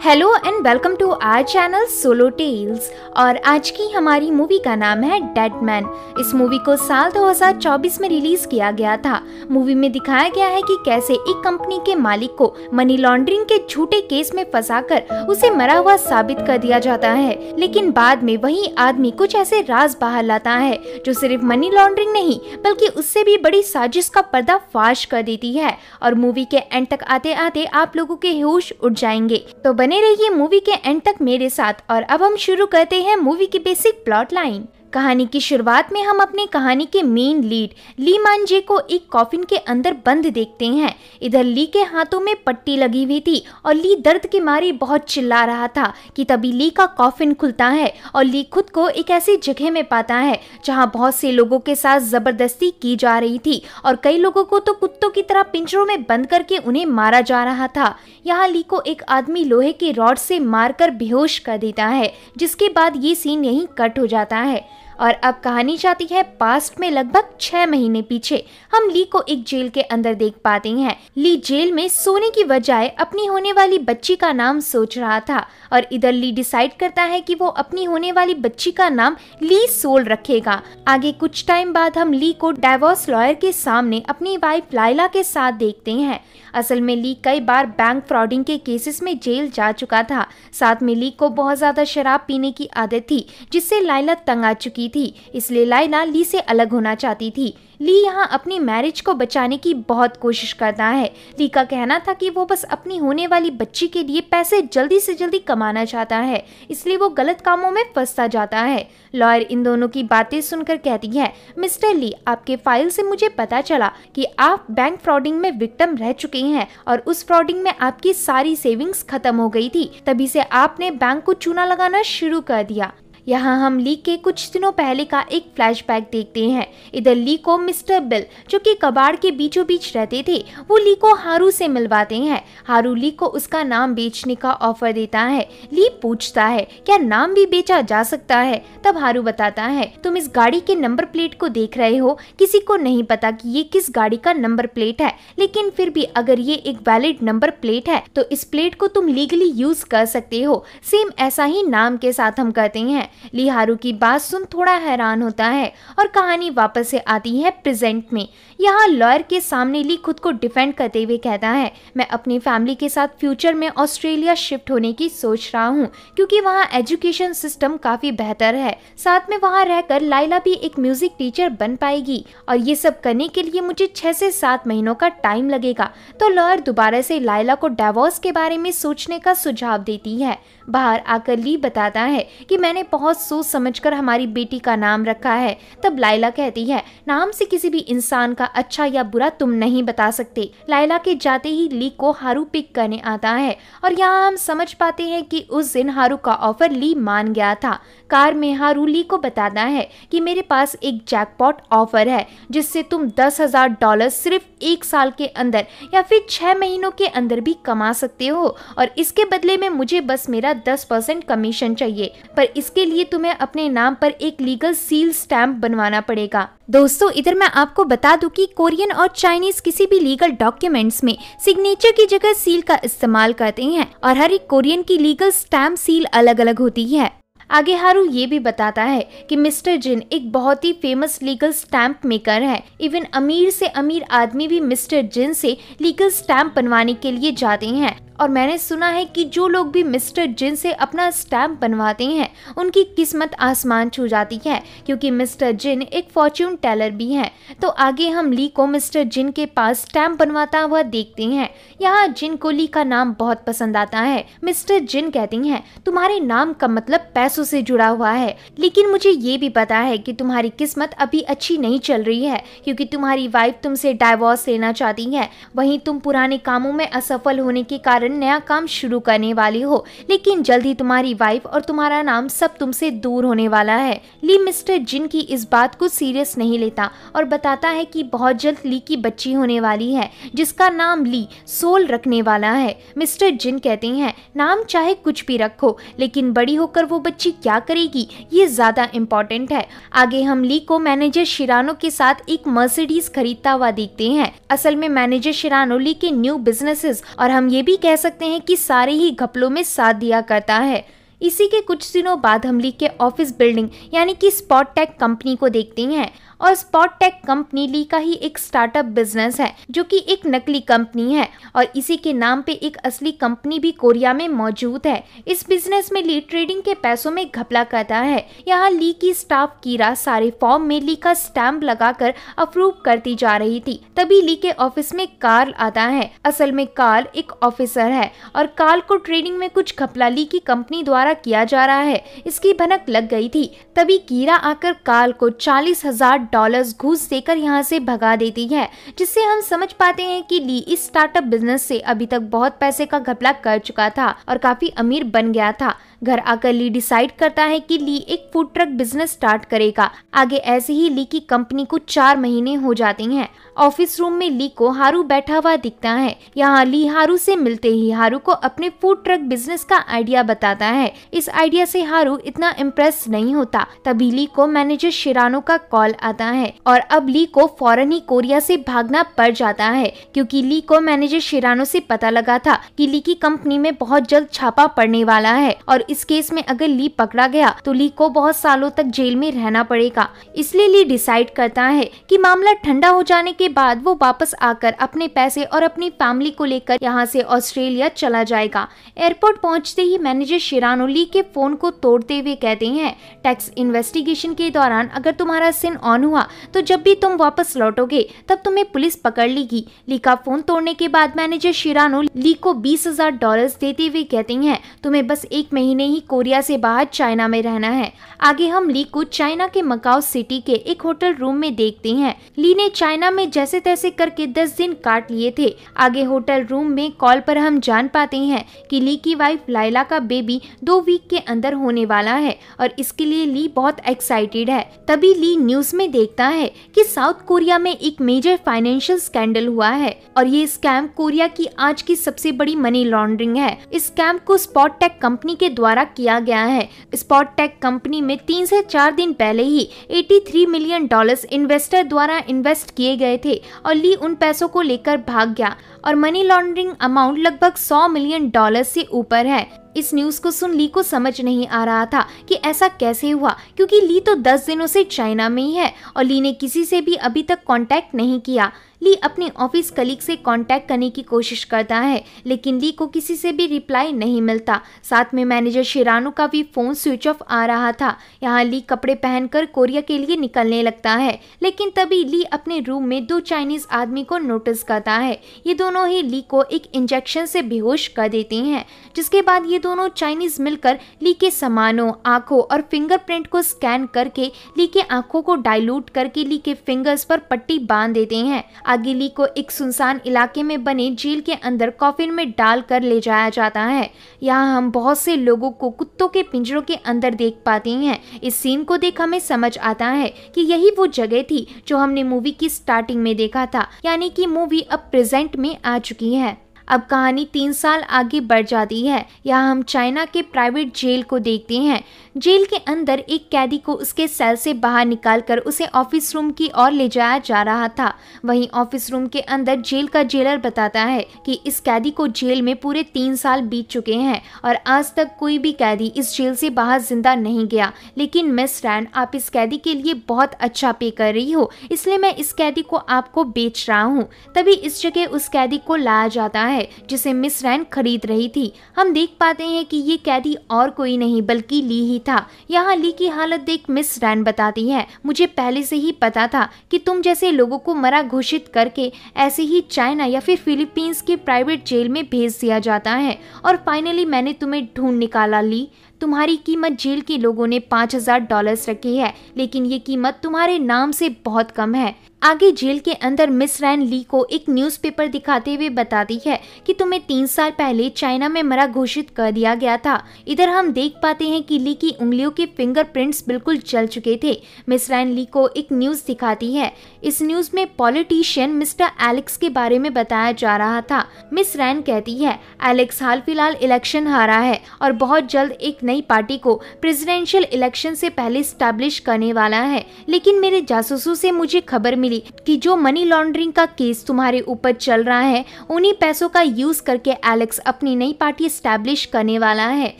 Hello and welcome to our channel Solo Tales. और आज की हमारी मूवी का नाम है डेड मैन। इस मूवी को साल 2024 में रिलीज किया गया था। मूवी में दिखाया गया है कि कैसे एक कंपनी के मालिक को मनी लॉन्ड्रिंग के झूठे केस में फंसाकर उसे मरा हुआ साबित कर दिया जाता है, लेकिन बाद में वही आदमी कुछ ऐसे राज बाहर लाता है जो सिर्फ मनी लॉन्ड्रिंग नहीं बल्कि उससे भी बड़ी साजिश का पर्दाफाश कर देती है। और मूवी के एंड तक आते आते आप लोगों के होश उड़ जाएंगे, तो बने रहिए मूवी के एंड तक मेरे साथ। और अब हम शुरू करते हैं मूवी की बेसिक प्लॉट लाइन। कहानी की शुरुआत में हम अपनी कहानी के मेन लीड ली मांजे को एक कॉफिन के अंदर बंद देखते हैं। इधर ली के हाथों में पट्टी लगी हुई थी और ली दर्द के मारे बहुत चिल्ला रहा था कि तभी ली का कॉफिन खुलता है और ली खुद को एक ऐसी जगह में पाता है जहां बहुत से लोगों के साथ जबरदस्ती की जा रही थी और कई लोगों को तो कुत्तों की तरह पिंजरों में बंद करके उन्हें मारा जा रहा था। यहाँ ली को एक आदमी लोहे के रॉड से मारकर बेहोश कर देता है, जिसके बाद ये सीन यहीं कट हो जाता है। और अब कहानी जाती है पास्ट में लगभग 6 महीने पीछे। हम ली को एक जेल के अंदर देख पाते हैं। ली जेल में सोने की बजाय अपनी होने वाली बच्ची का नाम सोच रहा था और इधर ली डिसाइड करता है कि वो अपनी होने वाली बच्ची का नाम ली सोल रखेगा। आगे कुछ टाइम बाद हम ली को डाइवोर्स लॉयर के सामने अपनी वाइफ लाइला के साथ देखते हैं। असल में ली कई बार बैंक फ्रॉडिंग के केसेस में जेल जा चुका था। साथ में ली को बहुत ज्यादा शराब पीने की आदत थी, जिससे लाइला तंग आ चुकी थी, इसलिए लाइला ली से अलग होना चाहती थी। ली यहाँ अपनी मैरिज को बचाने की बहुत कोशिश करता है। ली का कहना था कि वो बस अपनी होने वाली बच्ची के लिए पैसे जल्दी से जल्दी कमाना चाहता है, इसलिए वो गलत कामों में फंसता जाता है। लॉयर इन दोनों की बातें सुनकर कहती है, मिस्टर ली, आपके फाइल से मुझे पता चला कि आप बैंक फ्रॉडिंग में विक्टिम रह चुके हैं और उस फ्रॉडिंग में आपकी सारी सेविंग्स खत्म हो गई थी, तभी से आपने बैंक को चूना लगाना शुरू कर दिया। यहाँ हम ली के कुछ दिनों पहले का एक फ्लैशबैक देखते हैं। इधर ली को मिस्टर बिल, जो कि कबाड़ के बीचों बीच रहते थे, वो ली को हारू से मिलवाते हैं। हारू ली को उसका नाम बेचने का ऑफर देता है। ली पूछता है, क्या नाम भी बेचा जा सकता है? तब हारू बताता है, तुम इस गाड़ी के नंबर प्लेट को देख रहे हो, किसी को नहीं पता कि ये किस गाड़ी का नंबर प्लेट है, लेकिन फिर भी अगर ये एक वैलिड नंबर प्लेट है तो इस प्लेट को तुम लीगली यूज कर सकते हो। सेम ऐसा ही नाम के साथ हम करते हैं। ली हारू की बात सुन थोड़ा हैरान होता है और कहानी वापस से आती है प्रेजेंट में। यहाँ लॉयर के सामने ली खुद को डिफेंड करते हुए कहता है, मैं अपनी फैमिली के साथ फ्यूचर में ऑस्ट्रेलिया शिफ्ट होने की सोच रहा हूँ, क्योंकि वहाँ एजुकेशन सिस्टम काफी बेहतर है। साथ में वहाँ रहकर लाइला भी एक म्यूजिक टीचर बन पाएगी और ये सब करने के लिए मुझे 6 से 7 महीनों का टाइम लगेगा। तो लॉयर दोबारा से लाइला को डिवोर्स के बारे में सोचने का सुझाव देती है। बाहर आकर ली बताता है कि मैंने बहुत सोच समझकर हमारी बेटी का नाम रखा है। तब लाइला कहती है, नाम से किसी भी इंसान का अच्छा या बुरा तुम नहीं बता सकते। लाइला के जाते ही ली को हारू पिक करने आता है और यहाँ हम समझ पाते हैं कि उस दिन हारू का ऑफर ली मान गया था। कार में हारू ली को बताता है कि मेरे पास एक जैकपॉट ऑफर है, जिससे तुम $10,000 सिर्फ 1 साल के अंदर या फिर 6 महीनों के अंदर भी कमा सकते हो और इसके बदले में मुझे बस मेरा 10% कमीशन चाहिए, पर इसके लिए तुम्हें अपने नाम पर एक लीगल सील स्टैंप बनवाना पड़ेगा। दोस्तों, इधर मैं आपको बता दूं कि कोरियन और चाइनीज किसी भी लीगल डॉक्यूमेंट्स में सिग्नेचर की जगह सील का इस्तेमाल करते हैं और हर एक कोरियन की लीगल स्टैंप सील अलग अलग होती है। आगे हारू ये भी बताता है कि मिस्टर जिन एक बहुत ही फेमस लीगल स्टैंप मेकर है। इवन अमीर से अमीर आदमी भी मिस्टर जिन से लीगल स्टैंप बनवाने के लिए जाते हैं और मैंने सुना है कि जो लोग भी मिस्टर जिन से अपना स्टैंप बनवाते हैं उनकी किस्मत आसमान छू जाती है, क्योंकि मिस्टर जिन एक फॉर्च्यून टेलर भी हैं। तो आगे हम ली को मिस्टर जिन के पास स्टैंप बनवाता हुआ देखते हैं। यहाँ जिन को ली का नाम बहुत पसंद आता है। मिस्टर जिन कहती हैं, तुम्हारे नाम का मतलब पैसों से जुड़ा हुआ है, लेकिन मुझे ये भी पता है कि तुम्हारी किस्मत अभी अच्छी नहीं चल रही है, क्योंकि तुम्हारी वाइफ तुमसे डाइवोर्स लेना चाहती है। वहीं तुम पुराने कामों में असफल होने के कारण नया काम शुरू करने वाली हो, लेकिन जल्द ही तुम्हारी वाइफ और तुम्हारा नाम सब तुमसे दूर होने वाला है। ली मिस्टर जिन की इस बात को सीरियस नहीं लेता और बताता है कि बहुत जल्द ली की बच्ची होने वाली है, जिसका नाम ली सोल रखने वाला है। मिस्टर जिन कहते हैं, नाम चाहे कुछ भी रखो, लेकिन बड़ी होकर वो बच्ची बच्ची क्या करेगी ये ज्यादा इम्पोर्टेंट है। आगे हम ली को मैनेजर शिरानो के साथ एक मर्सिडीज खरीदता हुआ देखते हैं। असल में मैनेजर शिरानो ली के न्यू बिजनेसेस और हम ये भी कह सकते हैं कि सारे ही घपलों में साथ दिया करता है। इसी के कुछ दिनों बाद हम ली के ऑफिस बिल्डिंग यानी कि स्पॉट टेक कंपनी को देखते हैं और स्पॉट टेक कंपनी ली का ही एक स्टार्टअप बिजनेस है जो कि एक नकली कंपनी है और इसी के नाम पे एक असली कंपनी भी कोरिया में मौजूद है। इस बिजनेस में ली ट्रेडिंग के पैसों में घपला करता है। यहाँ ली की स्टाफ कीरा सारे फॉर्म में ली का स्टैम्प लगाकर अप्रूव करती जा रही थी। तभी ली के ऑफिस में कार्ल आता है। असल में कार्ल एक ऑफिसर है और कार्ल को ट्रेडिंग में कुछ घपला ली की कंपनी द्वारा किया जा रहा है इसकी भनक लग गई थी। तभी कीरा आकर कार्ल को $40,000 घूस देकर यहाँ से भगा देती है, जिससे हम समझ पाते हैं कि ली इस स्टार्टअप बिजनेस से अभी तक बहुत पैसे का घपला कर चुका था और काफी अमीर बन गया था। घर आकर ली डिसाइड करता है कि ली एक फूड ट्रक बिजनेस स्टार्ट करेगा। आगे ऐसे ही ली की कंपनी को 4 महीने हो जाते हैं। ऑफिस रूम में ली को हारू बैठा हुआ दिखता है। यहाँ ली हारू से मिलते ही हारू को अपने फूड ट्रक बिजनेस का आइडिया बताता है। इस आइडिया से हारू इतना इम्प्रेस नहीं होता। तभी ली को मैनेजर शिरानो का कॉल आता है और अब ली को फौरन ही कोरिया से भागना पड़ जाता है क्योंकि ली को मैनेजर शिरानो से पता लगा था कि ली की कंपनी में बहुत जल्द छापा पड़ने वाला है और इस केस में अगर ली पकड़ा गया तो ली को बहुत सालों तक जेल में रहना पड़ेगा। इसलिए ली डिसाइड करता है कि मामला ठंडा हो जाने के बाद वो वापस आकर अपने पैसे और अपनी फैमिली को लेकर यहाँ से ऑस्ट्रेलिया चला जाएगा। एयरपोर्ट पहुँचते ही मैनेजर शिरानो ली के फोन को तोड़ते हुए कहते हैं, टैक्स इन्वेस्टिगेशन के दौरान अगर तुम्हारा सिन ऑन हुआ तो जब भी तुम वापस लौटोगे तब तुम्हें पुलिस पकड़ लेगी। ली का फोन तोड़ने के बाद मैनेजर शिरानो ली को $20,000 देते हुए कहते हैं, तुम्हें बस 1 महीने ही कोरिया से बाहर चाइना में रहना है। आगे हम ली को चाइना के मकाओ सिटी के एक होटल रूम में देखते हैं। ली ने चाइना में जैसे तैसे करके 10 दिन काट लिए थे। आगे होटल रूम में कॉल पर हम जान पाते हैं कि ली की वाइफ लाइला का बेबी 2 वीक के अंदर होने वाला है और इसके लिए ली बहुत एक्साइटेड है। तभी ली न्यूज में देखता है कि साउथ कोरिया में एक मेजर फाइनेंशियल स्कैंडल हुआ है और ये स्कैम कोरिया की आज की सबसे बड़ी मनी लॉन्ड्रिंग है। इस स्कैम को स्पॉट टेक कंपनी के द्वारा किया गया है। स्पॉट टेक कंपनी में 3 से 4 दिन पहले ही $83 मिलियन इन्वेस्टर द्वारा इन्वेस्ट किए गए थे और ली उन पैसों को लेकर भाग गया और मनी लॉन्ड्रिंग अमाउंट लगभग $100 मिलियन से ऊपर है। इस न्यूज को सुन ली को समझ नहीं आ रहा था कि ऐसा कैसे हुआ क्योंकि ली तो 10 दिनों से चाइना में ही है और ली ने किसी से भी अभी तक कांटेक्ट नहीं किया। ली अपने ऑफिस कलीग से कांटेक्ट करने की कोशिश करता है लेकिन ली को किसी से भी रिप्लाई नहीं मिलता। साथ में मैनेजर शिरानो का भी फोन स्विच ऑफ आ रहा था। यहाँ ली कपड़े पहनकर कोरिया के लिए निकलने लगता है लेकिन तभी ली अपने रूम में 2 चाइनीज आदमी को नोटिस करता है। ये दोनों ही ली को एक इंजेक्शन से बेहोश कर देते हैं, जिसके बाद ये दोनों चाइनीज मिलकर ली के सामानों, आंखों और फिंगरप्रिंट को स्कैन करके ली के आंखों को डाइल्यूट करके ली के फिंगर्स पर पट्टी बांध देते हैं। आगे ली को एक सुनसान इलाके में बने जेल के अंदर कॉफिन में डाल कर ले जाया जाता है। यहाँ हम बहुत से लोगों को कुत्तों के पिंजरों के अंदर देख पाते हैं। इस सीन को देख हमें समझ आता है कि यही वो जगह थी जो हमने मूवी की स्टार्टिंग में देखा था, यानी कि मूवी अब प्रेजेंट में आ चुकी है। अब कहानी 3 साल आगे बढ़ जाती है। यहाँ हम चाइना के प्राइवेट जेल को देखते हैं। जेल के अंदर एक कैदी को उसके सेल से बाहर निकालकर उसे ऑफिस रूम की ओर ले जाया जा रहा था। वहीं ऑफिस रूम के अंदर जेल का जेलर बताता है कि इस कैदी को जेल में पूरे 3 साल बीत चुके हैं और आज तक कोई भी कैदी इस जेल से बाहर जिंदा नहीं गया। लेकिन मिस रैन, आप इस कैदी के लिए बहुत अच्छा पे कर रही हो, इसलिए मैं इस कैदी को आपको बेच रहा हूँ। तभी इस जगह उस कैदी को लाया जाता है जिसे मिस रैन खरीद रही थी। हम देख पाते हैं कि ये कैदी और कोई नहीं बल्कि ली ही था। यहाँ ली की हालत देख मिस रैन बताती है, मुझे पहले से ही पता था कि तुम जैसे लोगों को मरा घोषित करके ऐसे ही चाइना या फिर फिलीपींस के प्राइवेट जेल में भेज दिया जाता है और फाइनली मैंने तुम्हें ढूंढ निकाला ली। तुम्हारी कीमत जेल के लोगों ने $5,000 रखी है, लेकिन ये कीमत तुम्हारे नाम से बहुत कम है। आगे जेल के अंदर मिस रैन ली को एक न्यूज़पेपर दिखाते हुए बताती है कि तुम्हें 3 साल पहले चाइना में मरा घोषित कर दिया गया था। इधर हम देख पाते हैं कि ली की उंगलियों के फिंगरप्रिंट्स बिल्कुल जल चुके थे। मिस रैन ली को एक न्यूज़ दिखाती है। इस न्यूज़ में पॉलिटिशियन मिस्टर एलेक्स के बारे में बताया जा रहा था। मिस रैन कहती है, एलेक्स हाल फिलहाल इलेक्शन हारा है और बहुत जल्द एक नई पार्टी को प्रेसिडेंशियल इलेक्शन से पहले स्टैब्लिश करने वाला है, लेकिन मेरे जासूसों से मुझे खबर मिली कि जो मनी लॉन्ड्रिंग का केस तुम्हारे ऊपर चल रहा है, उन्हीं पैसों का यूज करके एलेक्स अपनी नई पार्टी स्टैब्लिश करने वाला है।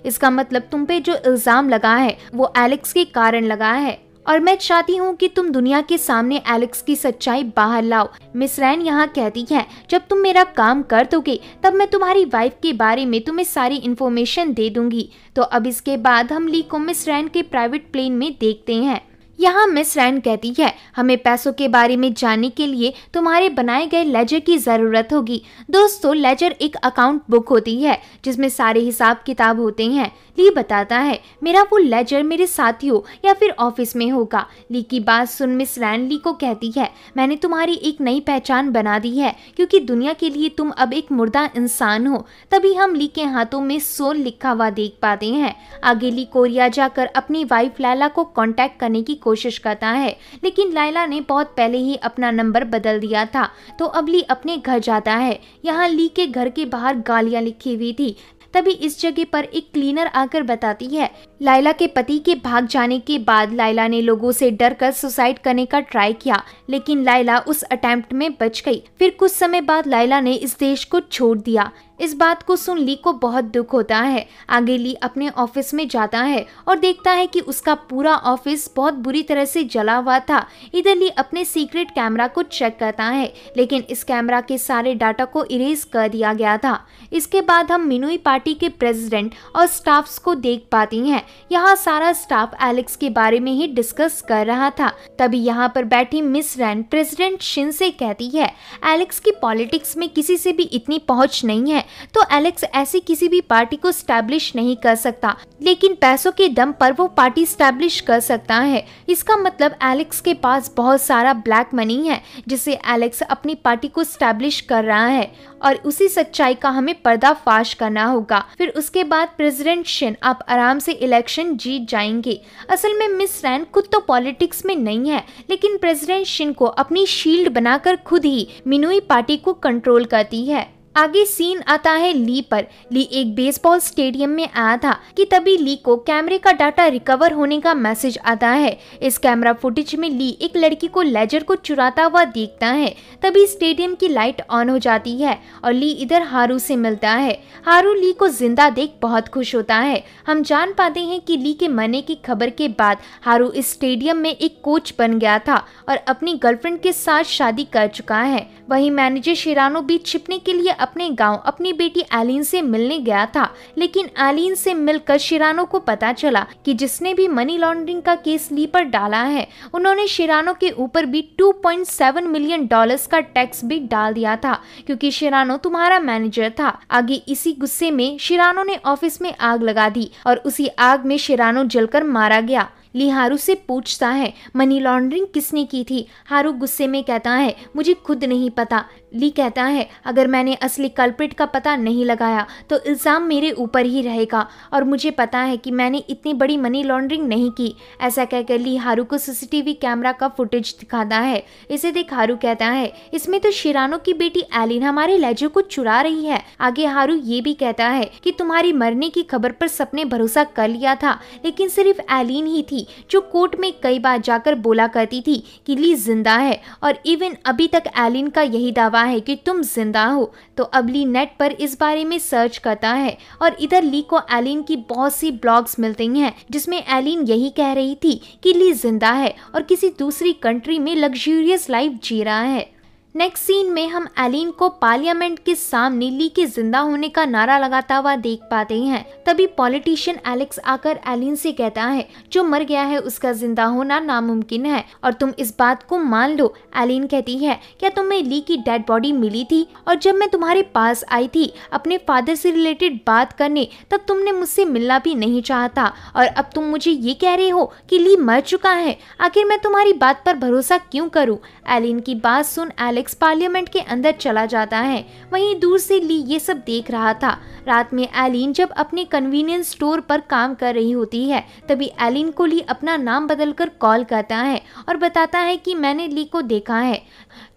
इसका मतलब तुम पे जो इल्जाम लगा है वो एलेक्स के कारण लगा है, और मैं चाहती हूँ कि तुम दुनिया के सामने एलेक्स की सच्चाई बाहर लाओ। मिस रैन यहाँ कहती है, जब तुम मेरा काम कर दोगे तब मैं तुम्हारी वाइफ के बारे में तुम्हें सारी इन्फॉर्मेशन दे दूंगी। तो अब इसके बाद हम ली को मिस रैन के प्राइवेट प्लेन में देखते हैं। यहाँ मिस रैन कहती है, हमें पैसों के बारे में जानने के लिए तुम्हारे बनाए गए लेजर की जरूरत होगी। दोस्तों, लेजर एक अकाउंट बुक होती है जिसमें सारे हिसाब किताब होते हैं। ली बताता है, मेरा वो लेजर मेरे साथियों या फिर ऑफिस में होगा। ली की बात सुन मिस रैन ली को कहती है, मैंने तुम्हारी एक नई पहचान बना दी है, क्योंकि दुनिया के लिए तुम अब एक मुर्दा इंसान हो। तभी हम ली के हाथों में सोल लिखा हुआ देख पाते हैं। आगे ली कोरिया जाकर अपनी वाइफ लैला को कांटेक्ट करने की कोशिश करता है, लेकिन लैला ने बहुत पहले ही अपना नंबर बदल दिया था। तो अब ली अपने घर जाता है। यहाँ ली के घर के बाहर गालियां लिखी हुई थी। तभी इस जगह पर एक क्लीनर आकर बताती है, लाइला के पति के भाग जाने के बाद लाइला ने लोगों से डरकर सुसाइड करने का ट्राई किया, लेकिन लाइला उस अटेम्प्ट में बच गई। फिर कुछ समय बाद लाइला ने इस देश को छोड़ दिया। इस बात को सुन ली को बहुत दुख होता है। आगे ली अपने ऑफिस में जाता है और देखता है कि उसका पूरा ऑफिस बहुत बुरी तरह से जला हुआ था। इधर ली अपने सीक्रेट कैमरा को चेक करता है, लेकिन इस कैमरा के सारे डाटा को इरेज कर दिया गया था। इसके बाद हम मिनुई पार्टी के प्रेसिडेंट और स्टाफ्स को देख पाती हैं। यहाँ सारा स्टाफ एलेक्स के बारे में ही डिस्कस कर रहा था। तभी यहाँ पर बैठी मिस रैन प्रेसिडेंट शिन से कहती है, एलेक्स की पॉलिटिक्स में किसी से भी इतनी पहुंच नहीं है, तो एलेक्स ऐसी किसी भी पार्टी को स्टैब्लिश नहीं कर सकता, लेकिन पैसों के दम पर वो पार्टी स्टैब्लिश कर सकता है। इसका मतलब एलेक्स के पास बहुत सारा ब्लैक मनी है जिसे एलेक्स अपनी पार्टी को स्टैब्लिश कर रहा है, और उसी सच्चाई का हमें पर्दाफाश करना होगा। फिर उसके बाद प्रेसिडेंट शिन आप आराम से इलेक्शन जीत जाएंगे। असल में मिस रैन खुद तो पॉलिटिक्स में नहीं है, लेकिन प्रेसिडेंट शिन को अपनी शील्ड बनाकर खुद ही मिनुई पार्टी को कंट्रोल करती है। आगे सीन आता है ली पर। ली एक बेसबॉल स्टेडियम में आया था कि तभी ली को कैमरे का डाटा रिकवर होने का मैसेज आता है। इस कैमरा फुटेज में ली एक लड़की को लेजर को चुराता हुआ देखता है। तभी स्टेडियम की लाइट ऑन हो जाती है और ली इधर हारू से मिलता है। हारू ली को जिंदा देख बहुत खुश होता है। हम जान पाते हैं कि ली के मरने की खबर के बाद हारू इस स्टेडियम में एक कोच बन गया था और अपनी गर्लफ्रेंड के साथ शादी कर चुका है। वहीं मैनेजर शिरानो भी छिपने के लिए अपने गांव अपनी बेटी एलिन से मिलने गया था, लेकिन एलिन से मिलकर शिरानो को पता चला कि जिसने भी मनी लॉन्ड्रिंग का केस ली पर डाला है, उन्होंने शिरानो के ऊपर भी $2.7 मिलियन का टैक्स भी डाल दिया था, क्योंकि शिरानो तुम्हारा मैनेजर था। आगे इसी गुस्से में शिरानो ने ऑफिस में आग लगा दी और उसी आग में शिरानो जलकर मारा गया। ली हारू से पूछता है, मनी लॉन्ड्रिंग किसने की थी? हारू गुस्से में कहता है, मुझे खुद नहीं पता। ली कहता है, अगर मैंने असली कल्प्रिट का पता नहीं लगाया तो इल्जाम मेरे ऊपर ही रहेगा, और मुझे पता है कि मैंने इतनी बड़ी मनी लॉन्ड्रिंग नहीं की। ऐसा कहकर ली हारू को सीसीटीवी कैमरा का फुटेज दिखाता है। इसे देख हारू कहता है, इसमें तो शिरानो की बेटी एलिन हमारे लेजर को चुरा रही है। आगे हारू ये भी कहता है कि तुम्हारी मरने की खबर पर सबने भरोसा कर लिया था, लेकिन सिर्फ एलिन ही थी जो कोर्ट में कई बार जाकर बोला करती थी कि ली जिंदा है, और इवन अभी तक एलिन का यही दावा है कि तुम जिंदा हो। तो अब ली नेट पर इस बारे में सर्च करता है और इधर ली को एलिन की बहुत सी ब्लॉग्स मिलती हैं जिसमें एलिन यही कह रही थी कि ली जिंदा है और किसी दूसरी कंट्री में लग्जूरियस लाइफ जी रहा है। नेक्स्ट सीन में हम एलिन को पार्लियामेंट के सामने ली के जिंदा होने का नारा लगाता हुआ देख पाते हैं। तभी पॉलिटिशियन एलेक्स आकर एलिन से कहता है, जो मर गया है उसका जिंदा होना नामुमकिन है और तुम इस बात को मान लो। एलिन कहती है, क्या तुम्हें ली की डेड बॉडी मिली थी? और जब मैं तुम्हारे पास आई थी अपने फादर से रिलेटेड बात करने, तब तुमने मुझसे मिलना भी नहीं चाहता, और अब तुम मुझे ये कह रहे हो कि ली मर चुका है। आखिर मैं तुम्हारी बात पर भरोसा क्यों करूं? एलिन की बात सुन एलेक्स एलेक्स पार्लियामेंट के अंदर चला जाता है। वहीं दूर से ली ये सब देख रहा था। रात में एलिन जब अपने कन्वीनियंस स्टोर पर काम कर रही होती है, तभी एलिन को ली अपना नाम बदलकर कॉल करता है और बताता है कि मैंने ली को देखा है।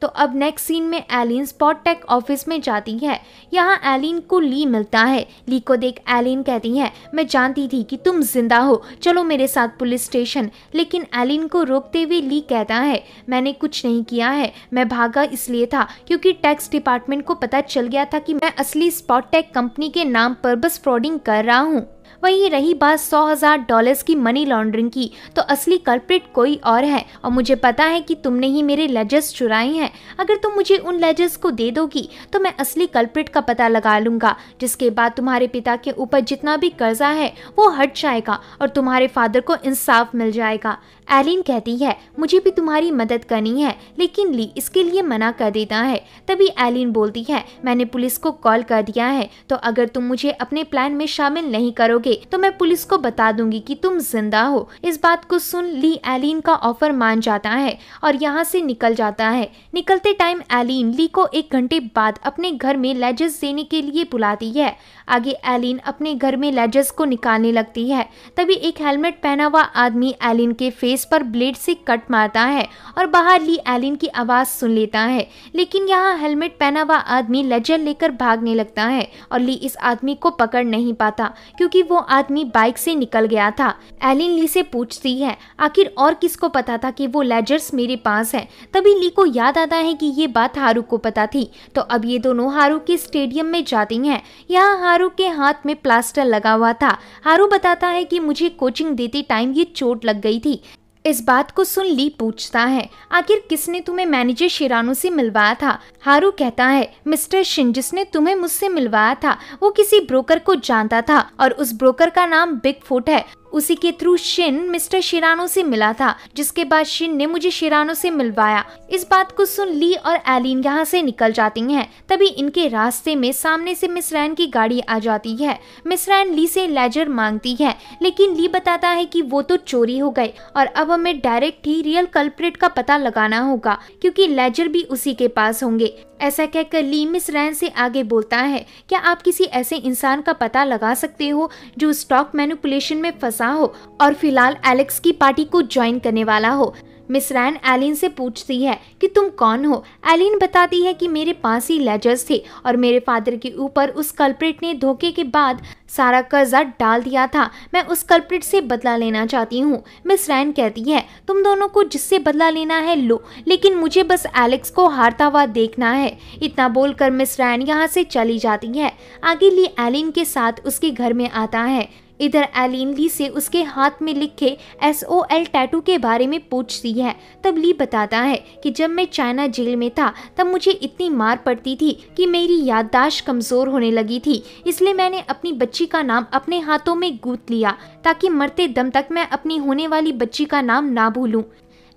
तो अब नेक्स्ट सीन में एलिन स्पॉट टेक ऑफिस में जाती है। यहाँ एलिन को ली मिलता है। ली को देख एलिन कहती है, मैं जानती थी कि तुम जिंदा हो, चलो मेरे साथ पुलिस स्टेशन। लेकिन एलिन को रोकते हुए ली कहता है, मैंने कुछ नहीं किया है, मैं भागा इसलिए था क्योंकि टैक्स डिपार्टमेंट को पता चल गया था कि मैं असली स्पॉट टेक कंपनी के नाम पर बस फ्रॉडिंग कर रहा हूँ। वहीं रही बात $100,000 की मनी लॉन्ड्रिंग की, तो असली कल्प्रिट कोई और है और मुझे पता है कि तुमने ही मेरे लेजर्स चुराए हैं। अगर तुम मुझे उन लेजर्स को दे दोगी तो मैं असली कल्प्रिट का पता लगा लूंगा, जिसके बाद तुम्हारे पिता के ऊपर जितना भी कर्जा है वो हट जाएगा और तुम्हारे फादर को इंसाफ मिल जाएगा। एलिन कहती है, मुझे भी तुम्हारी मदद करनी है, लेकिन ली इसके लिए मना कर देता है। तभी एलिन बोलती है, मैंने पुलिस को कॉल कर दिया है, तो अगर तुम मुझे अपने प्लान में शामिल नहीं करोगे तो मैं पुलिस को बता दूंगी कि तुम जिंदा हो। इस बात को सुन ली एलिन का ऑफर मान जाता है और यहाँ से निकल जाता है। निकलते टाइम एलिन ली को 1 घंटे बाद अपने घर में लेजर्स देने के लिए बुलाती है। आगे एलिन अपने घर में लेजर्स को निकालने लगती है। तभी एक हेलमेट पहना हुआ आदमी एलिन के फेस पर ब्लेड से कट मारता है और बाहर ली एलिन की आवाज सुन लेता है। लेकिन यहाँ हेलमेट पहना हुआ आदमी लेजर लेकर भागने लगता है और ली इस आदमी को पकड़ नहीं पाता क्योंकि वो आदमी बाइक से निकल गया था। एलिन ली से पूछती है, आखिर और किसको पता था कि वो लेजर्स मेरे पास है। तभी ली को याद आता है कि ये बात हारू को पता थी। तो अब ये दोनों हारू के स्टेडियम में जाती हैं। यहाँ हारू के हाथ में प्लास्टर लगा हुआ था। हारू बताता है कि मुझे कोचिंग देते टाइम ये चोट लग गई थी। इस बात को सुन ली पूछता है, आखिर किसने तुम्हें मैनेजर शिरानो से मिलवाया था। हारू कहता है, मिस्टर शिन जिसने तुम्हें मुझसे मिलवाया था वो किसी ब्रोकर को जानता था और उस ब्रोकर का नाम बिग फुट है। उसी के थ्रू शिन मिस्टर शिरानो से मिला था, जिसके बाद शिन ने मुझे शिरानो से मिलवाया। इस बात को सुन ली और एलिन यहाँ से निकल जाती हैं। तभी इनके रास्ते में सामने से मिस रैन की गाड़ी आ जाती है। मिस रैन ली से लेजर मांगती है, लेकिन ली बताता है कि वो तो चोरी हो गए और अब हमें डायरेक्ट ही रियल कल्प्रिट का पता लगाना होगा क्योंकि लेजर भी उसी के पास होंगे। ऐसा कहकर ली मिस रैन से आगे बोलता है, क्या आप किसी ऐसे इंसान का पता लगा सकते हो जो स्टॉक मैनिपुलेशन में फंसा हो और फिलहाल एलेक्स की पार्टी को ज्वाइन करने वाला हो। मिस रैन एलिन से पूछती है कि तुम कौन हो। एलिन बताती है कि मेरे पास ही लेजर्स थे और मेरे फादर के ऊपर उस कल्प्रिट ने धोखे के बाद सारा कर्जा डाल दिया था। मैं उस कल्प्रिट से बदला लेना चाहती हूँ। मिस रैन कहती है, तुम दोनों को जिससे बदला लेना है लो, लेकिन मुझे बस एलेक्स को हारता हुआ देखना है। इतना बोलकर मिस रैन यहाँ से चली जाती है। आगे ली एलिन के साथ उसके घर में आता है। इधर एलिन ली से उसके हाथ में लिखे SOL टैटू के बारे में पूछती है। तब ली बताता है कि जब मैं चाइना जेल में था तब मुझे इतनी मार पड़ती थी कि मेरी याददाश्त कमजोर होने लगी थी, इसलिए मैंने अपनी बच्ची का नाम अपने हाथों में गूंथ लिया ताकि मरते दम तक मैं अपनी होने वाली बच्ची का नाम ना भूलूं।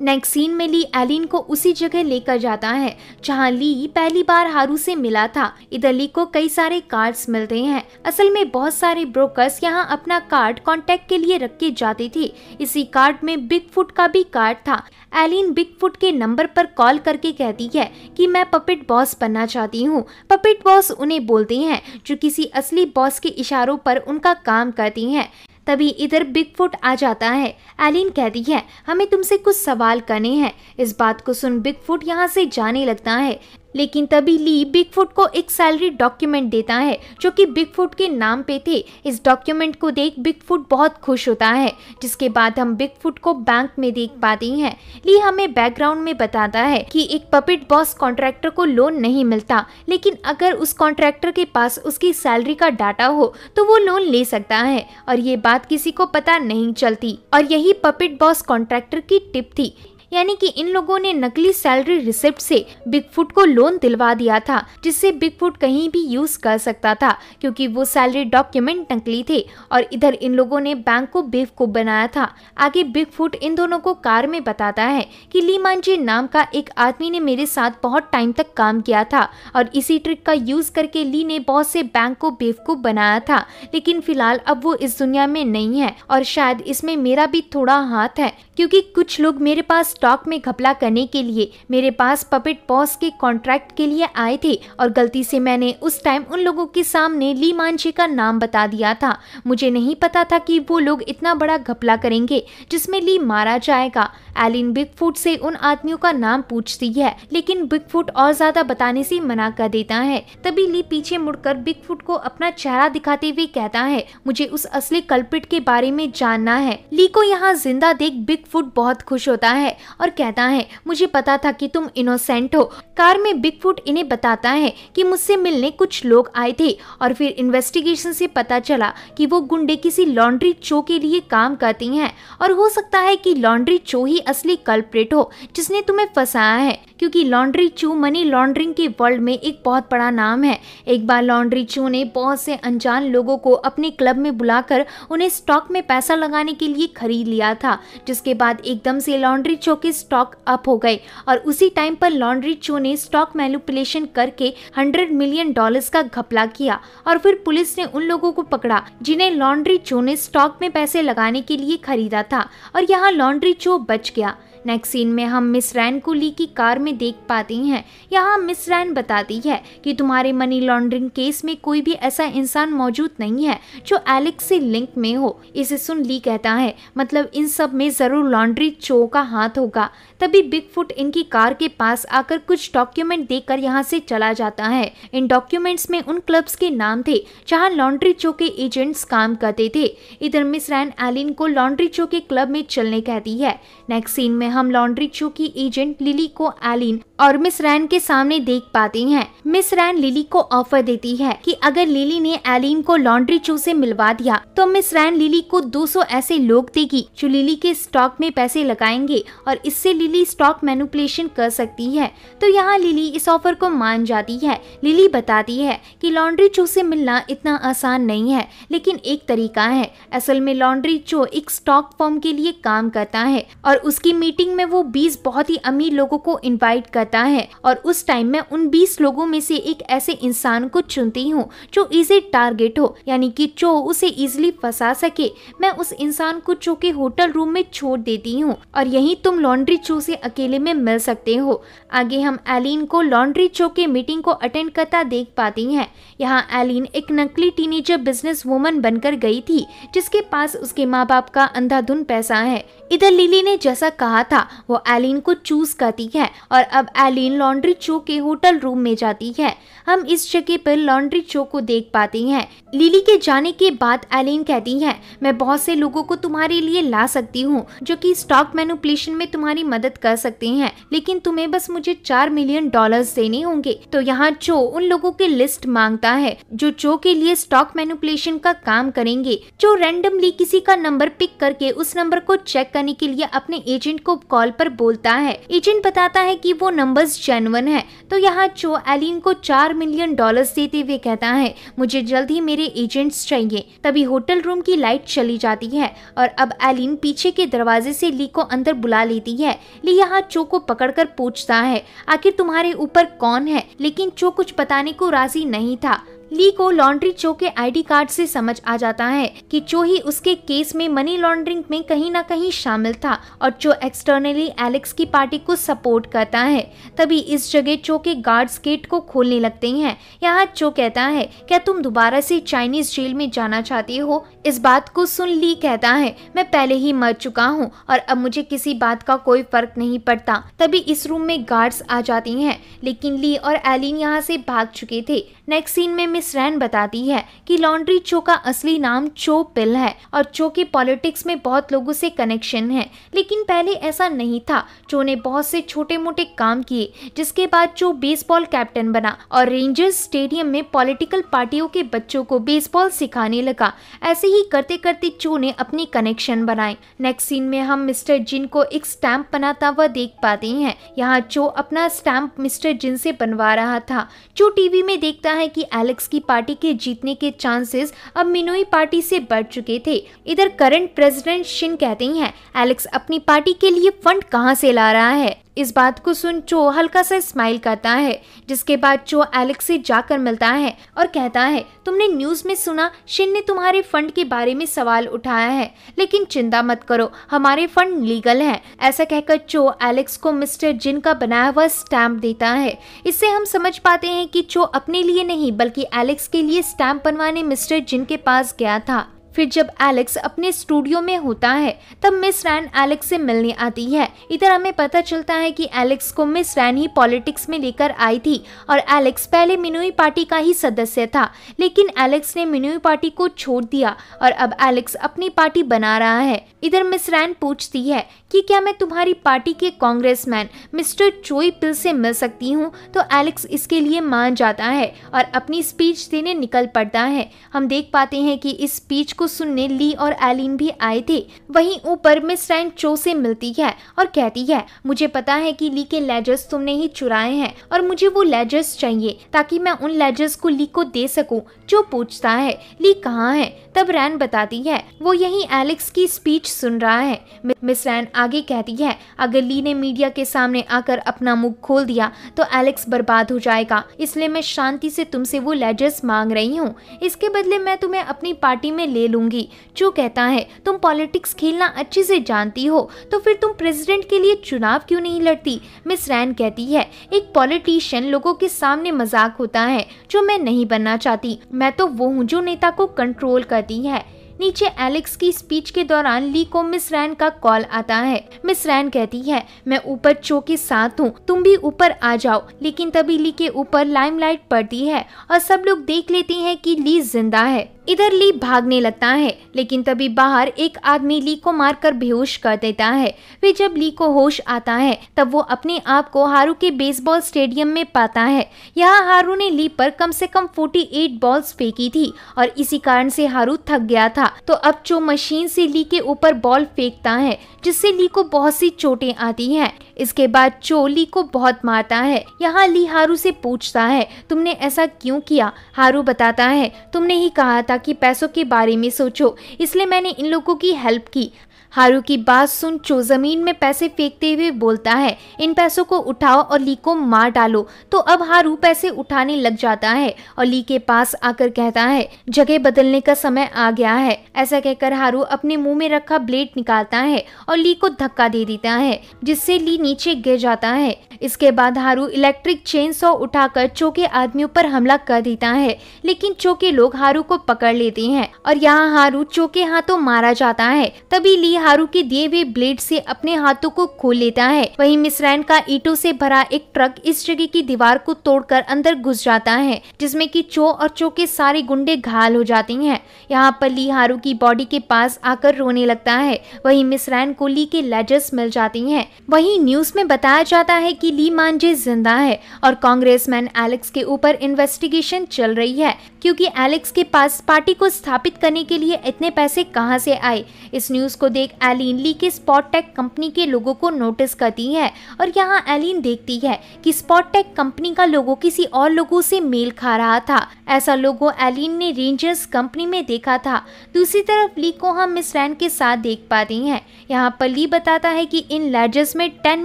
नेक्स्ट सीन में ली एलिन को उसी जगह लेकर जाता है जहां ली पहली बार हारू से मिला था। इधर ली को कई सारे कार्ड्स मिलते हैं। असल में बहुत सारे ब्रोकर्स यहां अपना कार्ड कांटेक्ट के लिए रख के जाते थे। इसी कार्ड में बिग फुट का भी कार्ड था। एलिन बिग फुट के नंबर पर कॉल करके कहती है कि मैं पपेट बॉस बनना चाहती हूँ। पपेट बॉस उन्हें बोलते हैं जो किसी असली बॉस के इशारों पर उनका काम करती हैं। तभी इधर बिग फुट आ जाता है। एलिन कहती है, हमें तुमसे कुछ सवाल करने हैं। इस बात को सुन बिग फुट यहाँ से जाने लगता है, लेकिन तभी ली बिग फुट को एक सैलरी डॉक्यूमेंट देता है जो कि बिग फुट के नाम पे थे। इस डॉक्यूमेंट को देख बिग फुट बहुत खुश होता है, जिसके बाद हम बिग फुट को बैंक में देख पाते हैं। ली हमें बैकग्राउंड में बताता है कि एक पपेट बॉस कॉन्ट्रैक्टर को लोन नहीं मिलता, लेकिन अगर उस कॉन्ट्रैक्टर के पास उसकी सैलरी का डाटा हो तो वो लोन ले सकता है और ये बात किसी को पता नहीं चलती। और यही पपेट बॉस कॉन्ट्रैक्टर की टिप थी, यानी कि इन लोगों ने नकली सैलरी रिसिप्ट से बिग फुट को लोन दिलवा दिया था, जिससे बिग फुट कहीं भी यूज कर सकता था क्योंकि वो सैलरी डॉक्यूमेंट नकली थे। और इधर इन लोगों ने बैंक को बेवकूफ बनाया था। आगे बिग फुट इन दोनों को कार में बताता है कि ली मांजी नाम का एक आदमी ने मेरे साथ बहुत टाइम तक काम किया था और इसी ट्रिक का यूज करके ली ने बहुत से बैंक को बेवकूफ बनाया था, लेकिन फिलहाल अब वो इस दुनिया में नहीं है और शायद इसमें मेरा भी थोड़ा हाथ है क्योंकि कुछ लोग मेरे पास स्टॉक में घपला करने के लिए मेरे पास पपेट बॉस के कॉन्ट्रैक्ट के लिए आए थे और गलती से मैंने उस टाइम उन लोगों के सामने ली मांझी का नाम बता दिया था। मुझे नहीं पता था कि वो लोग इतना बड़ा घपला करेंगे जिसमें ली मारा जाएगा। एलिन बिगफुट से उन आदमियों का नाम पूछती है, लेकिन बिगफुट और ज्यादा बताने से मना कर देता है। तभी ली पीछे मुड़कर बिगफुट को अपना चेहरा दिखाते हुए कहता है, मुझे उस असली कल्प्रिट के बारे में जानना है। ली को यहाँ जिंदा देख बिगफुट बहुत खुश होता है और कहता है, मुझे पता था कि तुम इनोसेंट हो। कार में बिगफुट इन्हें बताता है कि मुझसे मिलने कुछ लोग आए थे और फिर इन्वेस्टिगेशन से पता चला कि वो गुंडे किसी लॉन्ड्री चो के लिए काम करती हैं और हो सकता है कि लॉन्ड्री चो ही असली कल्प्रिट हो जिसने तुम्हें फंसाया है, क्योंकि लॉन्ड्री चो मनी लॉन्ड्रिंग के वर्ल्ड में एक बहुत बड़ा नाम है। एक बार लॉन्ड्री चो ने बहुत से अनजान लोगों को अपने क्लब में बुलाकर उन्हें स्टॉक में पैसा लगाने के लिए खरीद लिया था, जिसके बाद एकदम से लॉन्ड्री चो के स्टॉक अप हो गए और उसी टाइम पर लॉन्ड्री चो ने स्टॉक मैनिपुलेशन करके $100 मिलियन का घपला किया और फिर पुलिस ने उन लोगों को पकड़ा जिन्हें लॉन्ड्री चो ने स्टॉक में पैसे लगाने के लिए खरीदा था और यहाँ लॉन्ड्री चो बच गया। नेक्स्ट सीन में हम मिस रैन को ली की कार में देख पाती हैं। यहाँ मिस रैन बताती है कि तुम्हारे मनी लॉन्ड्रिंग केस में कोई भी ऐसा इंसान मौजूद नहीं है जो एलेक्स से लिंक में हो। इसे सुन ली कहता है, मतलब इन सब में जरूर लॉन्ड्री चो का हाथ होगा। तभी बिगफुट इनकी कार के पास आकर कुछ डॉक्यूमेंट देकर यहाँ से चला जाता है। इन डॉक्यूमेंट्स में उन क्लब्स के नाम थे जहाँ लॉन्ड्री चो के एजेंट्स काम करते थे। इधर मिस रैन एलिन को लॉन्ड्री चो के क्लब में चलने कहती है। नेक्स्ट सीन में हम लॉन्ड्री चो की एजेंट लिली को एलिन और मिस रैन के सामने देख पाती हैं। मिस रैन लिली को ऑफर देती है कि अगर लिली ने एलिन को लॉन्ड्री चो से मिलवा दिया तो मिस रैन लिली को 200 ऐसे लोग देगी जो लिली के स्टॉक में पैसे लगाएंगे और इससे लिली स्टॉक मैनिपुलेशन कर सकती है। तो यहाँ लिली इस ऑफर को मान जाती है। लिली बताती है कि लॉन्ड्री चो से मिलना इतना आसान नहीं है, लेकिन एक तरीका है। असल में लॉन्ड्री चो एक स्टॉक फर्म के लिए काम करता है और उसकी मीटिंग में वो 20 बहुत ही अमीर लोगों को इनवाइट करता है और उस टाइम में उन 20 लोगों में से एक ऐसे इंसान को चुनती हूँ जो इजी टारगेट हो, यानी कि चो उसे इजीली फंसा सके। मैं उस इंसान को चो के होटल रूम में छोड़ देती हूँ और यहीं तुम लॉन्ड्री चो से अकेले में मिल सकते हो। आगे हम एलिन को लॉन्ड्री चो के मीटिंग को अटेंड करता देख पाती हैं। यहाँ एलिन एक नकली टीनेजर बिजनेस वुमन बनकर गई थी जिसके पास उसके माँ बाप का अंधाधुन पैसा है। इधर लिली ने जैसा कहा था वो एलिन को चूज करती है और अब एलिन लॉन्ड्री चो के होटल रूम में जाती है। हम इस जगह पर लॉन्ड्री चो को देख पाते हैं। लिली के जाने के बाद एलिन कहती है, मैं बहुत से लोगों को तुम्हारे लिए ला सकती हूँ जो कि स्टॉक मैनिपुलेशन में तुम्हारी मदद कर सकते हैं, लेकिन तुम्हें बस मुझे $4 मिलियन देने होंगे। तो यहाँ चो उन लोगों की लिस्ट मांगता है जो चो के लिए स्टॉक मैनिपुलेशन का काम करेंगे। चो रैंडमली किसी का नंबर पिक करके उस नंबर को चेक करने के लिए अपने एजेंट को कॉल पर बोलता है। एजेंट बताता है कि वो नंबर्स जेन्युइन है। तो यहाँ चो एलिन को $4 मिलियन देते हुए कहता है, मुझे जल्द ही मेरे एजेंट्स चाहिए। तभी होटल रूम की लाइट चली जाती है और अब एलिन पीछे के दरवाजे से ली को अंदर बुला लेती है। ली यहाँ चो को पकड़कर पूछता है, आखिर तुम्हारे ऊपर कौन है, लेकिन चो कुछ बताने को राजी नहीं था। ली को लॉन्ड्री चो के आईडी कार्ड से समझ आ जाता है कि चो ही उसके केस में मनी लॉन्ड्रिंग में कहीं ना कहीं शामिल था और चो एक्सटर्नली एलेक्स की पार्टी को सपोर्ट करता है। तभी इस जगह चो के गार्ड्स गेट को खोलने लगते हैं। यहाँ चो कहता है, क्या तुम दोबारा से चाइनीज जेल में जाना चाहती हो? इस बात को सुन ली कहता है, मैं पहले ही मर चुका हूँ और अब मुझे किसी बात का कोई फर्क नहीं पड़ता। तभी इस रूम में गार्ड्स आ जाती हैं, लेकिन ली और एलिन यहाँ से भाग चुके थे। नेक्स्ट सीन में मिस रैन बताती है कि लॉन्ड्री चो का असली नाम चो पिल है और चो के पॉलिटिक्स में बहुत लोगों से कनेक्शन है, लेकिन पहले ऐसा नहीं था। चो ने बहुत से छोटे मोटे काम किए, जिसके बाद चो बेसबॉल कैप्टन बना और रेंजर्स स्टेडियम में पॉलिटिकल पार्टियों के बच्चों को बेसबॉल सिखाने लगा। ऐसे ही करते करते चो ने अपनी कनेक्शन बनाए। नेक्स्ट सीन में हम मिस्टर जिन को एक स्टैम्प बनाता हुआ देख पाते हैं। यहाँ चो अपना स्टैम्प मिस्टर जिन से बनवा रहा था। चो टीवी में देखता है कि एलेक्स की पार्टी के जीतने के चांसेस अब मिनोई पार्टी से बढ़ चुके थे। इधर करंट प्रेसिडेंट शिन कहते हैं, एलेक्स अपनी पार्टी के लिए फंड कहां से ला रहा है? इस बात को सुन चो हल्का सा स्माइल करता है, जिसके बाद चो एलेक्स से जाकर मिलता है और कहता है, तुमने न्यूज में सुना शिन ने तुम्हारे फंड के बारे में सवाल उठाया है, लेकिन चिंता मत करो, हमारे फंड लीगल हैं। ऐसा कहकर चो एलेक्स को मिस्टर जिन का बनाया हुआ स्टैम्प देता है। इससे हम समझ पाते हैं कि चो अपने लिए नहीं बल्कि एलेक्स के लिए स्टैम्प बनवाने मिस्टर जिन के पास गया था। फिर जब एलेक्स अपने स्टूडियो में होता है तब मिस रैन एलेक्स से मिलने आती है। इधर हमें पता चलता है कि एलेक्स को मिस रैन ही पॉलिटिक्स में लेकर आई थी और एलेक्स पहले मिनोई पार्टी का ही सदस्य था, लेकिन एलेक्स ने मिनोई पार्टी को छोड़ दिया और अब एलेक्स अपनी पार्टी बना रहा है। इधर मिस रैन पूछती है कि क्या मैं तुम्हारी पार्टी के कांग्रेसमैन मिस्टर चोई पिल से मिल सकती हूँ, तो एलेक्स इसके लिए मान जाता है और अपनी स्पीच देने निकल पड़ता है। हम देख पाते हैं कि इस स्पीच को सुनने ली और एलिन भी आए थे। वहीं ऊपर मिस रैन चो से मिलती है और कहती है, मुझे पता है कि ली के लेजर्स तुमने ही चुराए हैं और मुझे वो लेजर्स चाहिए ताकि मैं उन लेजर्स को ली को दे सकूं। चो पूछता है, ली कहाँ है? तब रैन बताती है, वो यही एलेक्स की स्पीच सुन रहा है। मिस रैन आगे कहती है, अगर ली ने मीडिया के सामने आकर अपना मुंह खोल दिया तो एलेक्स बर्बाद हो जाएगा, इसलिए मैं शांति से तुमसे वो लेजर्स मांग रही हूँ। इसके बदले मैं तुम्हें अपनी पार्टी में ले लूंगी। जो कहता है, तुम पॉलिटिक्स खेलना अच्छे से जानती हो, तो फिर तुम प्रेसिडेंट के लिए चुनाव क्यों नहीं लड़ती? मिस रैन कहती है, एक पॉलिटिशियन लोगों के सामने मजाक होता है जो मैं नहीं बनना चाहती। मैं तो वो हूँ जो नेता को कंट्रोल करती है। नीचे एलेक्स की स्पीच के दौरान ली को मिस रैन का कॉल आता है। मिस रैन कहती है, मैं ऊपर चो के साथ हूँ, तुम भी ऊपर आ जाओ। लेकिन तभी ली के ऊपर लाइमलाइट पड़ती है और सब लोग देख लेते हैं कि ली जिंदा है। इधर ली भागने लगता है, लेकिन तभी बाहर एक आदमी ली को मारकर बेहोश कर देता है। फिर जब ली को होश आता है तब वो अपने आप को हारू के बेसबॉल स्टेडियम में पाता है। यहाँ हारू ने ली पर कम से कम 48 बॉल्स फेंकी थी और इसी कारण से हारू थक गया था। तो अब चो मशीन से ली के ऊपर बॉल फेंकता है, जिससे ली को बहुत सी चोटें आती हैं। इसके बाद चो ली को बहुत मारता है। यहाँ ली हारू से पूछता है, तुमने ऐसा क्यों किया? हारू बताता है, तुमने ही कहा था कि पैसों के बारे में सोचो, इसलिए मैंने इन लोगों की हेल्प की। हारू की बात सुन चो जमीन में पैसे फेंकते हुए बोलता है, इन पैसों को उठाओ और ली को मार डालो। तो अब हारू पैसे उठाने लग जाता है और ली के पास आकर कहता है, जगह बदलने का समय आ गया है। ऐसा कहकर हारू अपने मुंह में रखा ब्लेड निकालता है और ली को धक्का दे देता है, जिससे ली नीचे गिर जाता है। इसके बाद हारू इलेक्ट्रिक चेन सॉ उठाकर चो के आदमियों पर हमला कर देता है, लेकिन चो के लोग हारू को पकड़ लेते हैं और यहाँ हारू चो के हाथों मारा जाता है। तभी ली हारू के दिए हुए ब्लेड से अपने हाथों को खोल लेता है। वहीं मिस रैन का ईंटों से भरा एक ट्रक इस जगह की दीवार को तोड़कर अंदर घुस जाता है, जिसमें कि चो और चो के सारे गुंडे घायल हो जाते हैं। यहाँ पर ली हारू की बॉडी के पास आकर रोने लगता है। वहीं मिस रैन को ली के लेजर्स मिल जाती हैं। वहीं न्यूज में बताया जाता है कि ली मांजे जिंदा है और कांग्रेसमैन एलेक्स के ऊपर इन्वेस्टिगेशन चल रही है, क्योंकि एलेक्स के पास पार्टी को स्थापित करने के लिए इतने पैसे कहां से आए। इस न्यूज को देख एलिन ली के स्पॉट टेक कंपनी के लोगों को नोटिस करती है और यहाँ एलिन देखती है कि स्पॉट टेक कंपनी का लोगो किसी और लोगों से मेल खा रहा था। ऐसा लोगो एलिन ने रेंजर्स कंपनी में देखा था। दूसरी तरफ ली को हम मिस रैन के साथ देख पाते हैं। यहाँ पर ली बताता है कि इन लेजर्स में $10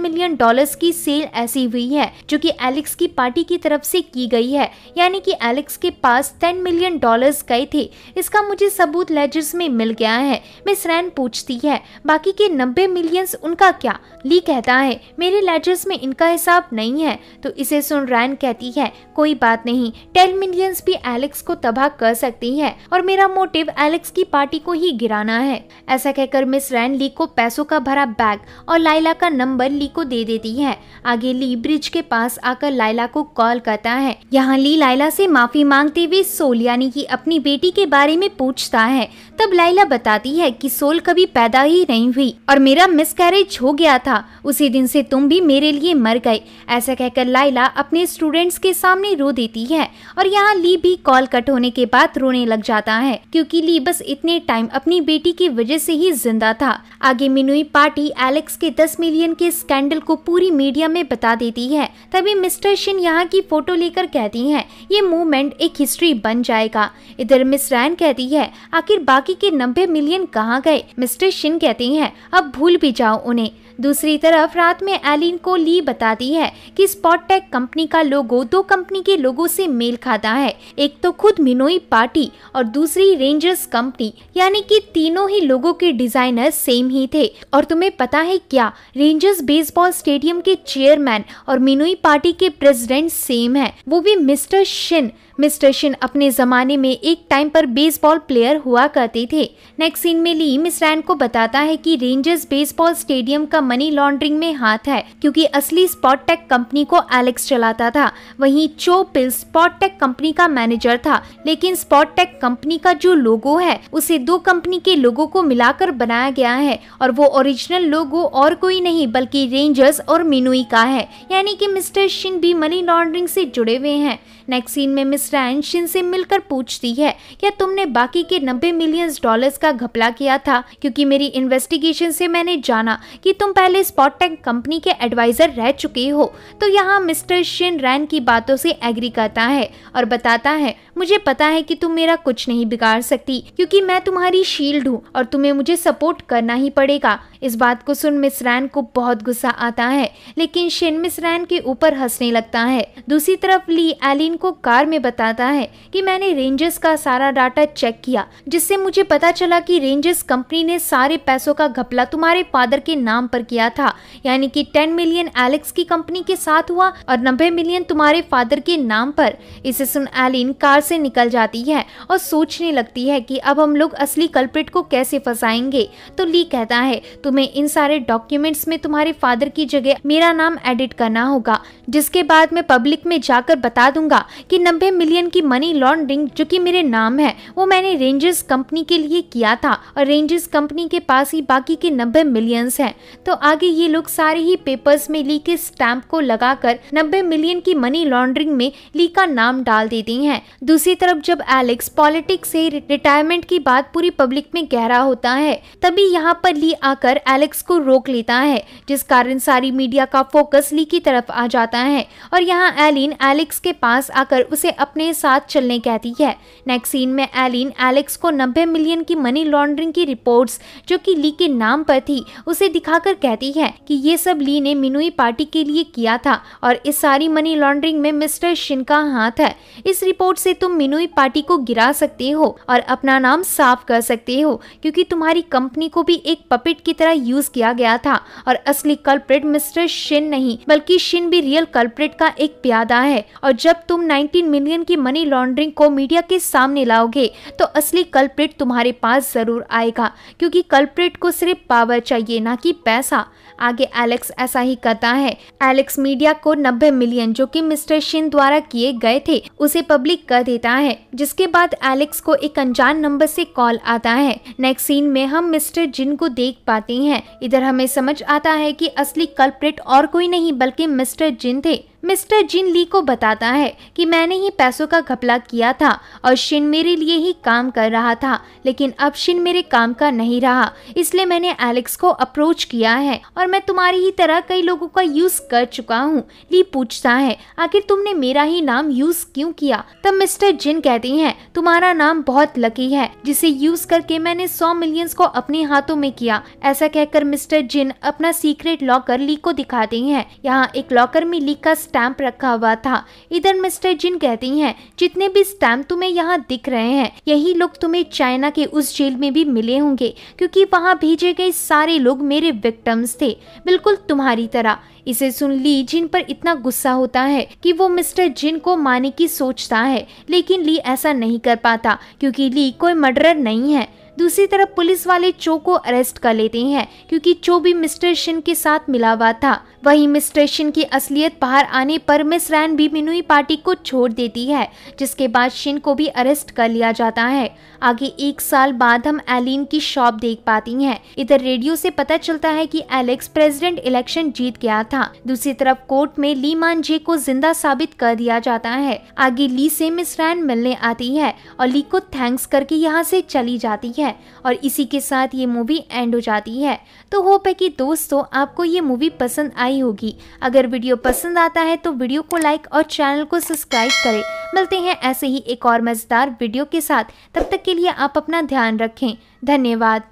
मिलियन की सेल ऐसी हुई है जो कि एलेक्स की पार्टी की तरफ से की गई है, यानी कि एलेक्स के पास $10 मिलियन गए थे। इसका मुझे सबूत लेजर्स में मिल गया है। मिस रैन पूछती है, बाकी के 90 मिलियन उनका क्या? ली कहता है, मेरे लेजर्स में इनका हिसाब नहीं है। तो इसे सुन रैन कहती है, कोई बात नहीं, 10 मिलियन भी एलेक्स को तबाह कर सकती है और मेरा मोटिव एलेक्स की पार्टी को ही गिराना है। ऐसा कहकर मिस रैन ली को पैसों का भरा बैग और लाइला का नंबर ली को दे देती है। आगे ली ब्रिज के पास आकर लाइला को कॉल करता है। यहाँ ली लाइला से माफी मांगते हुए सोल यानी कि अपनी बेटी के बारे में पूछता है। तब लाइला बताती है कि सोल कभी पैदा ही नहीं हुई और मेरा मिसकैरेज हो गया था, उसी दिन से तुम भी मेरे लिए मर गए। ऐसा कहकर लाइला अपने स्टूडेंट्स के सामने रो देती है और यहाँ ली भी कॉल कट होने के बाद रोने लग जाता है, क्योंकि ली बस इतने टाइम अपनी बेटी की वजह से ही जिंदा था। आगे मिनुई पार्टी एलेक्स के 10 मिलियन के स्कैंडल को पूरी मीडिया में बता देती है। तभी मिस्टर शिन यहाँ की फोटो लेकर कहती हैं, ये मूवमेंट एक हिस्ट्री बन जाएगा। इधर मिस रैन कहती है, आखिर बाकी के 90 मिलियन कहाँ गए? मिस्टर शिन कहते हैं, अब भूल भी जाओ उन्हें। दूसरी तरफ रात में एलिन को ली बताती है कि स्पॉट टेक कंपनी का लोगो दो कंपनी के लोगो से मेल खाता है, एक तो खुद मिनोई पार्टी और दूसरी रेंजर्स कंपनी, यानी कि तीनों ही लोगों के डिजाइनर सेम ही थे। और तुम्हें पता है क्या, रेंजर्स बेसबॉल स्टेडियम के चेयरमैन और मिनोई पार्टी के प्रेसिडेंट सेम है, वो भी मिस्टर शिन। मिस्टर शिन अपने जमाने में एक टाइम पर बेसबॉल प्लेयर हुआ करते थे। नेक्स्ट सीन में ली मिस रैन को बताता है कि रेंजर्स बेसबॉल स्टेडियम का मनी लॉन्ड्रिंग में हाथ है, क्योंकि असली स्पॉट टेक कंपनी को एलेक्स चलाता था। वहीं चो पिल स्पॉट टेक कंपनी का मैनेजर था, लेकिन स्पॉट टेक कंपनी का जो लोगो है उसे दो कंपनी के लोगो को मिलाकर बनाया गया है और वो ओरिजिनल लोगो और कोई नहीं बल्कि रेंजर्स और मिनोई का है, यानी कि मिस्टर शिन भी मनी लॉन्ड्रिंग से जुड़े हुए हैं। नेक्स्ट सीन में मिस रैन शिन से मिलकर पूछती है, क्या तुमने बाकी के 90 मिलियन डॉलर्स का घपला किया था? क्योंकि मेरी इन्वेस्टिगेशन से मैंने जाना कि तुम पहले स्पॉट टेक कंपनी के एडवाइजर रह चुके हो। तो यहाँ मिस्टर शिन रैन की बातों से एग्री करता है और बताता है, मुझे पता है कि तुम मेरा कुछ नहीं बिगाड़ सकती, क्योंकि मैं तुम्हारी शील्ड हूँ और तुम्हें मुझे सपोर्ट करना ही पड़ेगा। इस बात को सुन मिस रैन को बहुत गुस्सा आता है, लेकिन शिन मिस रैन के ऊपर हंसने लगता है। दूसरी तरफ ली एलिन को कार में बताता है कि मैंने रेंजर्स का सारा डाटा चेक किया, जिससे मुझे पता चला कि रेंजर्स कंपनी ने सारे पैसों का घपला तुम्हारे फादर के नाम पर किया था, यानी कि 10 मिलियन एलेक्स की कंपनी के साथ हुआ और 90 मिलियन तुम्हारे फादर के नाम पर। इसे सुन एलिन कार से निकल जाती है और सोचने लगती है कि अब हम लोग असली कल्प्रिट को कैसे फंसाएंगे। तो ली कहता है, तुम्हें इन सारे डॉक्यूमेंट्स में तुम्हारे फादर की जगह मेरा नाम एडिट करना होगा, जिसके बाद मैं पब्लिक में जाकर बता दूंगा कि 90 मिलियन की मनी लॉन्ड्रिंग जो कि मेरे नाम है वो मैंने रेंजर्स कंपनी के लिए किया था और रेंजर्स कंपनी के पास ही बाकी के 90 मिलियंस हैं। तो आगे ये लोग सारे ही पेपर्स में ली के स्टैंप को लगाकर 90 मिलियन की मनी लॉन्ड्रिंग में ली का नाम डाल देती हैं। दूसरी तरफ जब एलेक्स पॉलिटिक्स से रिटायरमेंट की बात पूरी पब्लिक में कह रहा होता है, तभी यहाँ पर ली आकर एलेक्स को रोक लेता है, जिस कारण सारी मीडिया का फोकस ली की तरफ आ जाता है और यहाँ एलिन एलेक्स के पास आकर उसे अपने साथ चलने कहती है। नेक्स्ट सीन में एलिन एलेक्स को 90 मिलियन की मनी लॉन्ड्रिंग की रिपोर्ट्स जो कि ली के नाम पर थी उसे दिखाकर कहती है कि ये सब ली ने मिनोई पार्टी के लिए किया था और इस सारी मनी लॉन्ड्रिंग में मिस्टर शिन का हाथ है। इस रिपोर्ट से तुम मिनोई पार्टी को गिरा सकते हो और अपना नाम साफ कर सकते हो, क्योंकि तुम्हारी कंपनी को भी एक पपेट की तरह यूज किया गया था और असली कल्प्रिट मिस्टर शिन नहीं बल्कि शिन भी रियल कल्प्रिट का एक प्यादा है। और जब तुम 19 मिलियन की मनी लॉन्ड्रिंग को मीडिया के सामने लाओगे तो असली कल्प्रिट तुम्हारे पास जरूर आएगा, क्योंकि कल्प्रिट को सिर्फ पावर चाहिए ना कि पैसा। आगे एलेक्स ऐसा ही करता है। एलेक्स मीडिया को 90 मिलियन जो कि मिस्टर शिन द्वारा किए गए थे उसे पब्लिक कर देता है, जिसके बाद एलेक्स को एक अनजान नंबर से कॉल आता है। नेक्स्ट सीन में हम मिस्टर जिन को देख पाते हैं। इधर हमें समझ आता है कि असली कल्प्रिट और कोई नहीं बल्कि मिस्टर जिन थे। मिस्टर जिन ली को बताता है कि मैंने ही पैसों का घपला किया था और शिन मेरे लिए ही काम कर रहा था, लेकिन अब शिन मेरे काम का नहीं रहा, इसलिए मैंने एलेक्स को अप्रोच किया है और मैं तुम्हारी ही तरह कई लोगों का यूज कर चुका हूँ। ली पूछता है, आखिर तुमने मेरा ही नाम यूज क्यों किया? तब मिस्टर जिन कहती हैं, तुम्हारा नाम बहुत लकी है जिसे यूज करके मैंने 100 मिलियंस को अपने हाथों में किया। ऐसा कहकर मिस्टर जिन अपना सीक्रेट लॉकर ली को दिखाते हैं। यहाँ एक लॉकर में ली का स्टैंप रखा हुआ था। इधर मिस्टर जिन कहती हैं, जितने भी स्टैंप तुम्हें यहाँ दिख रहे हैं यही लोग तुम्हें चाइना के उस जेल में भी मिले होंगे, क्योंकि वहाँ भेजे गए सारे लोग मेरे विक्टिम्स थे, बिल्कुल तुम्हारी तरह। इसे सुन ली जिन पर इतना गुस्सा होता है कि वो मिस्टर जिन को मारने की सोचता है, लेकिन ली ऐसा नहीं कर पाता क्योंकि ली कोई मर्डरर नहीं है। दूसरी तरफ पुलिस वाले चो को अरेस्ट कर लेते हैं क्योंकि चो भी मिस्टर शिन के साथ मिला हुआ था। वहीं मिस्टर शिन की असलियत बाहर आने पर मिस रैन भी मिनोई पार्टी को छोड़ देती है, जिसके बाद शिन को भी अरेस्ट कर लिया जाता है। आगे 1 साल बाद हम एलिन की शॉप देख पाती हैं। इधर रेडियो से पता चलता है कि एलेक्स प्रेसिडेंट इलेक्शन जीत गया था। दूसरी तरफ कोर्ट में ली मान जे को जिंदा साबित कर दिया जाता है। आगे ली से मिस रैन मिलने आती है और ली को थैंक्स करके यहाँ से चली जाती है और इसी के साथ ये मूवी एंड हो जाती है। तो होप है कि दोस्तों आपको ये मूवी पसंद आई होगी। अगर वीडियो पसंद आता है तो वीडियो को लाइक और चैनल को सब्सक्राइब करें। मिलते हैं ऐसे ही एक और मजेदार वीडियो के साथ, तब तक के लिए आप अपना ध्यान रखें। धन्यवाद।